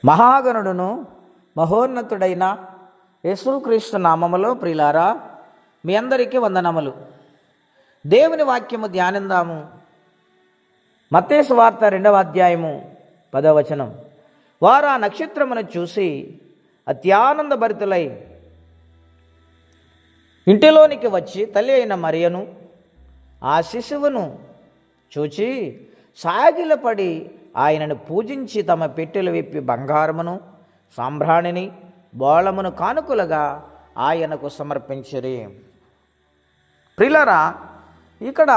మహాగణుడును మహోన్నతుడైన యేసుక్రీస్తు నామములో ప్రియులారా, మీ అందరికీ వందనములు. దేవుని వాక్యము ధ్యానిందాము. మత్తయి సువార్త 2వ అధ్యాయము 10వ వచనం. వారు ఆ నక్షత్రమును చూసి అత్యానందభరితులై ఇంటిలోనికి వచ్చి తల్లి అయిన మరియను ఆ శిశువును చూచి సాగిలపడి ఆయనను పూజించి తమ పెట్టెలు విప్పి బంగారమును సాంబ్రాణిని బోళమును కానుకలుగా ఆయనకు సమర్పించిరి. ప్రియులారా, ఇక్కడ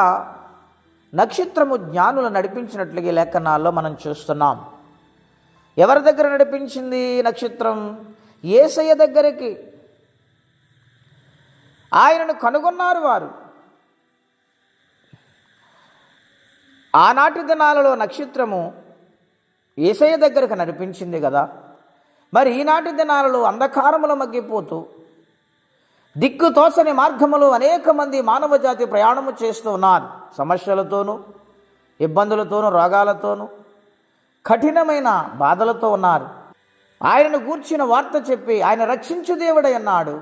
నక్షత్రము జ్ఞానులు నడిపించినట్లుగా లేఖనాల్లో మనం చూస్తున్నాం. ఎవరి దగ్గర నడిపించింది నక్షత్రం? యేసయ్య దగ్గరికి. ఆయనను కనుగొన్నారు వారు. ఆనాటి దినాలలో నక్షత్రము యేసయ్య దగ్గరకు నడిపించింది కదా. మరి ఈనాటి దినాలలో అంధకారములో మగ్గిపోతూ దిక్కు తోసని మార్గములో అనేక మంది మానవ జాతి ప్రయాణము చేస్తూ ఉన్నారు. సమస్యలతోనూ, ఇబ్బందులతోనూ, రోగాలతోనూ, కఠినమైన బాధలతో ఉన్నారు. ఆయనను గూర్చిన వార్త చెప్పి ఆయన రక్షించు దేవుడై అన్నాడు.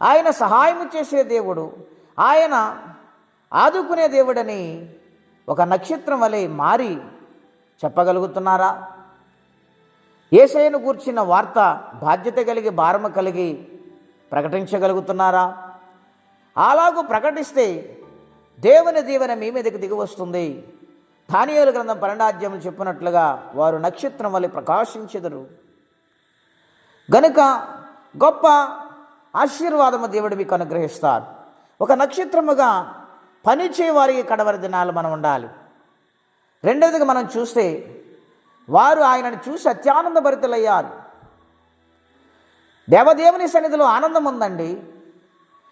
ఆయన సహాయము చేసే దేవుడు, ఆయన ఆదుకునే దేవుడని ఒక నక్షత్రం వలె మారి చెప్పగలుగుతున్నారా? యేసయ్యను గూర్చిన వార్త బాధ్యత కలిగి, భారము కలిగి ప్రకటించగలుగుతున్నారా? అలాగూ ప్రకటిస్తే దేవుని దీవెన మీ మీదకి దిగి వస్తుంది. దానియేలు గ్రంథం 12వ అధ్యాయం చెప్పినట్లుగా వారు నక్షత్రం వలె ప్రకాశించెదరు. గనుక గొప్ప ఆశీర్వాదము దేవుడు మీకు అనుగ్రహిస్తారు. ఒక నక్షత్రముగా పనిచే వారికి కడవరి దినాలు మనం ఉండాలి. రెండవదిగా మనం చూస్తే వారు ఆయనను చూసి అత్యానందభరితులయ్యారు. దేవదేవుని సన్నిధిలో ఆనందం ఉందండి.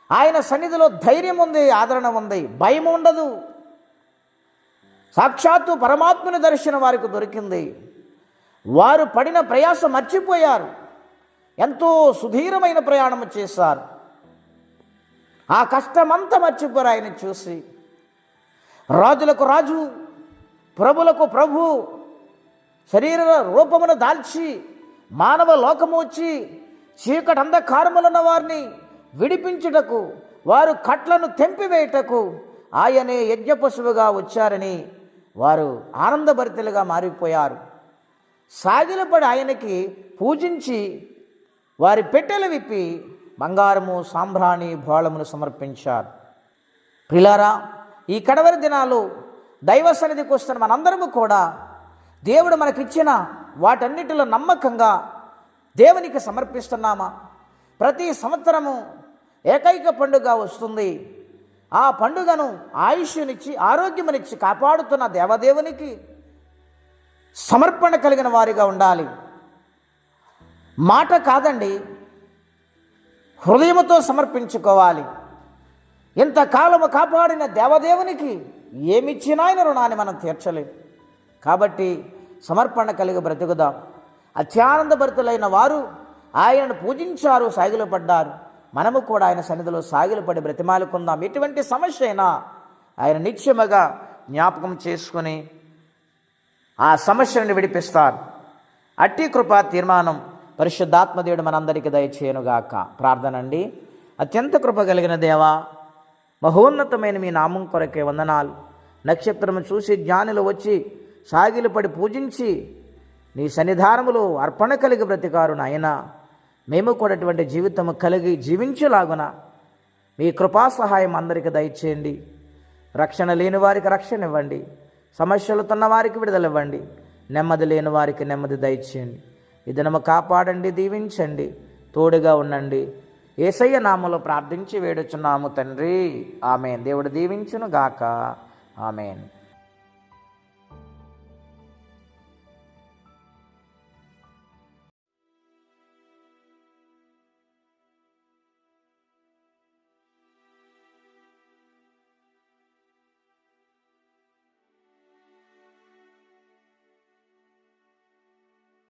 ఆయన సన్నిధిలో ధైర్యం ఉంది, ఆదరణ ఉంది, భయం ఉండదు. సాక్షాత్తు పరమాత్మని దర్శనం వారికి దొరికింది. వారు పడిన ప్రయాసం మర్చిపోయారు. ఎంతో సుదీర్ఘమైన ప్రయాణం చేశారు. ఆ కష్టమంతా మర్చిపోయారు ఆయన చూసి. రాజులకు రాజు, ప్రభులకు ప్రభు శరీర రూపమును దాల్చి మానవ లోకము వచ్చి చీకటి అంధకారములున్న వారిని విడిపించుటకు, వారు కట్లను తెంపివేయుటకు ఆయనే యజ్ఞ పశువుగా వచ్చారని వారు ఆనందభరితులుగా మారిపోయారు. సాగిలపడి ఆయనకి పూజించి వారి పెట్టెలు విప్పి బంగారము, సాంబ్రాణి, బోళమును సమర్పించారు. ప్రియులారా, ఈ కడవరి దినాలు దైవ సన్నిధికి వస్తున్న మనందరము కూడా దేవుడు మనకిచ్చిన వాటన్నిటిలో నమ్మకంగా దేవునికి సమర్పిస్తున్నామా? ప్రతి సంవత్సరము ఏకైక పండుగ వస్తుంది. ఆ పండుగను ఆయుష్నిచ్చి ఆరోగ్యమునిచ్చి కాపాడుతున్న దేవదేవునికి సమర్పణ కలిగిన వారిగా ఉండాలి. మాట కాదండి, హృదయముతో సమర్పించుకోవాలి. ఇంతకాలము కాపాడిన దేవదేవునికి ఏమిచ్చినా ఆయన రుణాన్ని మనం తీర్చలేం. కాబట్టి సమర్పణ కలిగి బ్రతుకుదాం. అత్యానందభరితులైన వారు ఆయనను పూజించారు, సాగిలపడ్డారు. మనము కూడా ఆయన సన్నిధిలో సాగిలపడి బ్రతిమాలుకుందాం. ఎటువంటి సమస్య అయినా ఆయన నిత్యముగా జ్ఞాపకం చేసుకుని ఆ సమస్యను విడిపిస్తారు. అట్టి కృపా తీర్మానం పరిశుద్ధాత్మదేవుడు మనందరికీ దయచేయనుగాక. ప్రార్థన అండి. అత్యంత కృప కలిగిన దేవా, మహోన్నతమైన మీ నామం కొరకే వందనాలు. నక్షత్రము చూసి జ్ఞానులు వచ్చి సాగిలపడి పూజించి నీ సన్నిధానములో అర్పణ కలిగి బ్రతికారు నాయన. మేము కూడా అటువంటి జీవితము కలిగి జీవించులాగున మీ కృపా సహాయం అందరికీ దయచేయండి. రక్షణ లేని వారికి రక్షణ ఇవ్వండి. సమస్యలతో ఉన్న వారికి విడుదల ఇవ్వండి. నెమ్మది లేని వారికి నెమ్మది దయచేయండి. ఈ దినము కాపాడండి, దీవించండి, తోడుగా ఉండండి. యేసయ్య నామములో ప్రార్థించి వేడుచున్నాము తండ్రి. ఆమేన్. దేవుడు దీవించును గాక. ఆమేన్.